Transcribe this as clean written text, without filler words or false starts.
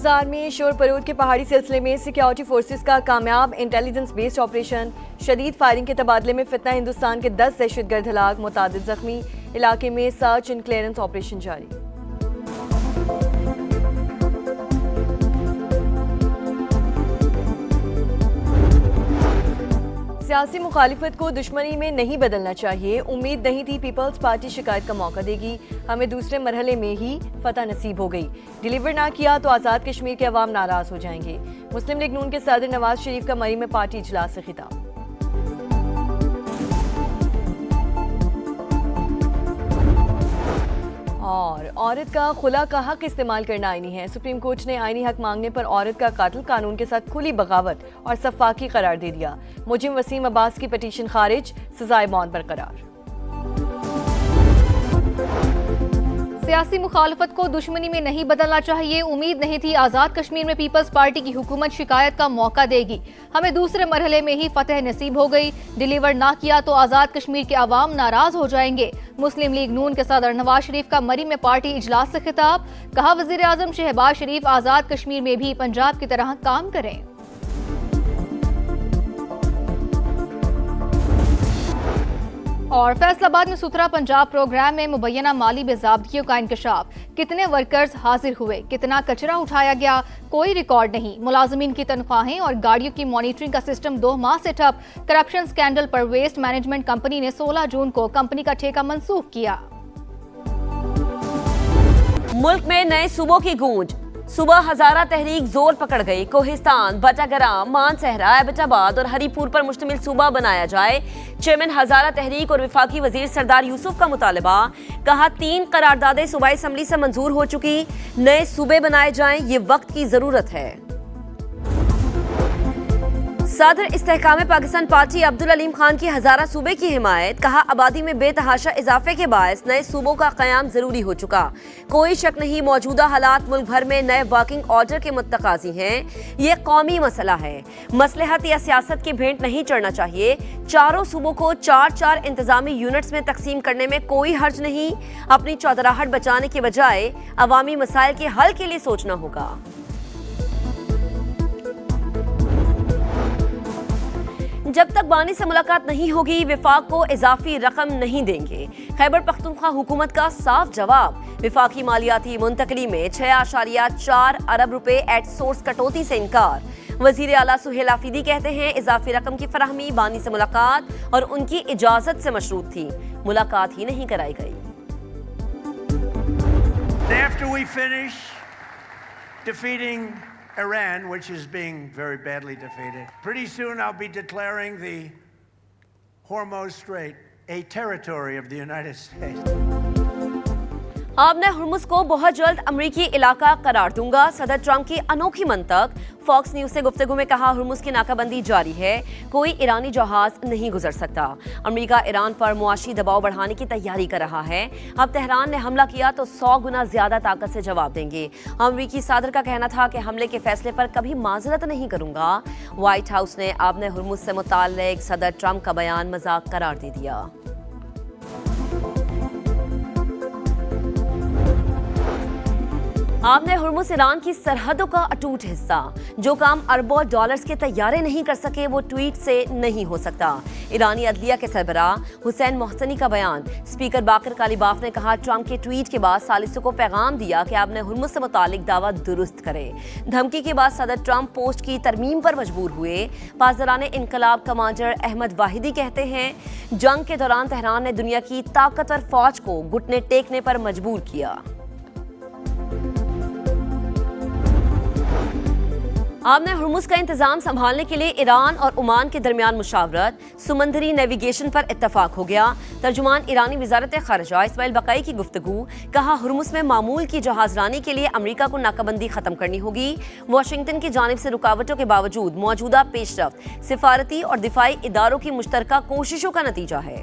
افزار میں شور پرود کے پہاڑی سلسلے میں سیکیورٹی فورسز کا کامیاب انٹیلیجنس بیسڈ آپریشن، شدید فائرنگ کے تبادلے میں فتنہ ہندوستان کے 10 دہشت گرد ہلاک، متعدد زخمی، علاقے میں سرچ اینڈ کلیئرنس آپریشن جاری۔ سیاسی مخالفت کو دشمنی میں نہیں بدلنا چاہیے، امید نہیں تھی پیپلز پارٹی شکایت کا موقع دے گی، ہمیں دوسرے مرحلے میں ہی فتح نصیب ہو گئی، ڈیلیور نہ کیا تو آزاد کشمیر کے عوام ناراض ہو جائیں گے۔ مسلم لیگ نون کے صدر نواز شریف کا مری میں پارٹی اجلاس سے خطاب۔ اور عورت کا خلا کا حق استعمال کرنا آئینی ہے، سپریم کورٹ نے آئینی حق مانگنے پر عورت کا قاتل قانون کے ساتھ کھلی بغاوت اور سفاکی قرار دے دیا، مجرم وسیم عباس کی پٹیشن خارج، سزائے موت برقرار۔ سیاسی مخالفت کو دشمنی میں نہیں بدلنا چاہیے، امید نہیں تھی آزاد کشمیر میں پیپلز پارٹی کی حکومت شکایت کا موقع دے گی، ہمیں دوسرے مرحلے میں ہی فتح نصیب ہو گئی، ڈیلیور نہ کیا تو آزاد کشمیر کے عوام ناراض ہو جائیں گے۔ مسلم لیگ نون کے صدر نواز شریف کا مری میں پارٹی اجلاس سے خطاب، کہا وزیر اعظم شہباز شریف آزاد کشمیر میں بھی پنجاب کی طرح کام کریں۔ اور فیصل آباد میں ستھرا پنجاب پروگرام میں مبینہ مالی بے ضابطگیوں کا انکشاف، کتنے ورکرز حاضر ہوئے، کتنا کچرا اٹھایا گیا، کوئی ریکارڈ نہیں، ملازمین کی تنخواہیں اور گاڑیوں کی مانیٹرنگ کا سسٹم 2 ماہ سے ٹھپ، کرپشن سکینڈل پر ویسٹ مینجمنٹ کمپنی نے 16 جون کو کمپنی کا ٹھیکہ منسوخ کیا۔ ملک میں نئے صوبوں کی گونج، صوبہ ہزارہ تحریک زور پکڑ گئی، کوہستان، بٹاگرام، مانسہرہ، ایبٹ آباد اور ہری پور پر مشتمل صوبہ بنایا جائے، چیئرمین ہزارہ تحریک اور وفاقی وزیر سردار یوسف کا مطالبہ، کہا 3 قراردادیں صوبائی اسمبلی سے منظور ہو چکی، نئے صوبے بنائے جائیں، یہ وقت کی ضرورت ہے۔ صدر استحکام پاکستان پارٹی عبدالعلیم خان کی ہزارہ صوبے کی حمایت، کہا آبادی میں بے تحاشا اضافے کے باعث نئے صوبوں کا قیام ضروری ہو چکا، کوئی شک نہیں موجودہ حالات ملک بھر میں نئے ورکنگ آرڈر کے متقاضی ہیں، یہ قومی مسئلہ ہے، مصلحت یا سیاست کی بھینٹ نہیں چڑھنا چاہیے، چاروں صوبوں کو 4 انتظامی یونٹس میں تقسیم کرنے میں کوئی حرج نہیں، اپنی چودراہٹ بچانے کے بجائے عوامی مسائل کے حل کے لیے سوچنا ہوگا۔ جب تک بانی سے ملاقات نہیں ہوگی وفاق کو اضافی رقم نہیں دیں گے، خیبر پختونخوا حکومت کا صاف جواب، وفاقی مالیاتی منتقلی میں 6.4 ارب روپے ایٹ سورس کٹوتی سے انکار، وزیر اعلیٰ سہیل آفریدی کہتے ہیں اضافی رقم کی فراہمی بانی سے ملاقات اور ان کی اجازت سے مشروط تھی، ملاقات ہی نہیں کرائی گئی۔ After we finish defeating Iran, which is being very badly defeated, pretty soon I'll be declaring the Hormuz Strait a territory of the United States. اب میں ہرمز کو بہت جلد امریکی علاقہ قرار دوں گا، صدر ٹرمپ کی انوکھی منطق، فاکس نیوز سے گفتگو میں کہا ہرمز کی ناکہ بندی جاری ہے، کوئی ایرانی جہاز نہیں گزر سکتا، امریکہ ایران پر معاشی دباؤ بڑھانے کی تیاری کر رہا ہے، اب تہران نے حملہ کیا تو 100 گنا زیادہ طاقت سے جواب دیں گے، امریکی صدر کا کہنا تھا کہ حملے کے فیصلے پر کبھی معذرت نہیں کروں گا، وائٹ ہاؤس نے اب نے ہرمز سے متعلق صدر ٹرمپ کا بیان مذاق قرار دے دیا۔ آپ نے ہرمز ایران کی سرحدوں کا اٹوٹ حصہ، جو کام اربوں ڈالرز کے طیارے نہیں کر سکے وہ ٹویٹ سے نہیں ہو سکتا، ایرانی عدلیہ کے سربراہ حسین محسنی کا بیان، اسپیکر باقر کالیباف نے کہا ٹرمپ کے ٹویٹ کے بعد ثالثوں کو پیغام دیا کہ آپ نے ہرمز سے متعلق دعویٰ درست کرے، دھمکی کے بعد صدر ٹرمپ پوسٹ کی ترمیم پر مجبور ہوئے، پاسداران انقلاب کمانڈر احمد واحدی کہتے ہیں جنگ کے دوران تہران نے دنیا کی طاقتور فوج کو گھٹنے ٹیکنے پر مجبور کیا۔ آپ نے ہرمز کا انتظام سنبھالنے کے لیے ایران اور عمان کے درمیان مشاورت، سمندری نیویگیشن پر اتفاق ہو گیا، ترجمان ایرانی وزارت خارجہ اسماعیل بقائی کی گفتگو، کہا ہرمز میں معمول کی جہاز رانی کے لیے امریکہ کو ناکہ بندی ختم کرنی ہوگی، واشنگٹن کی جانب سے رکاوٹوں کے باوجود موجودہ پیش رفت سفارتی اور دفاعی اداروں کی مشترکہ کوششوں کا نتیجہ ہے۔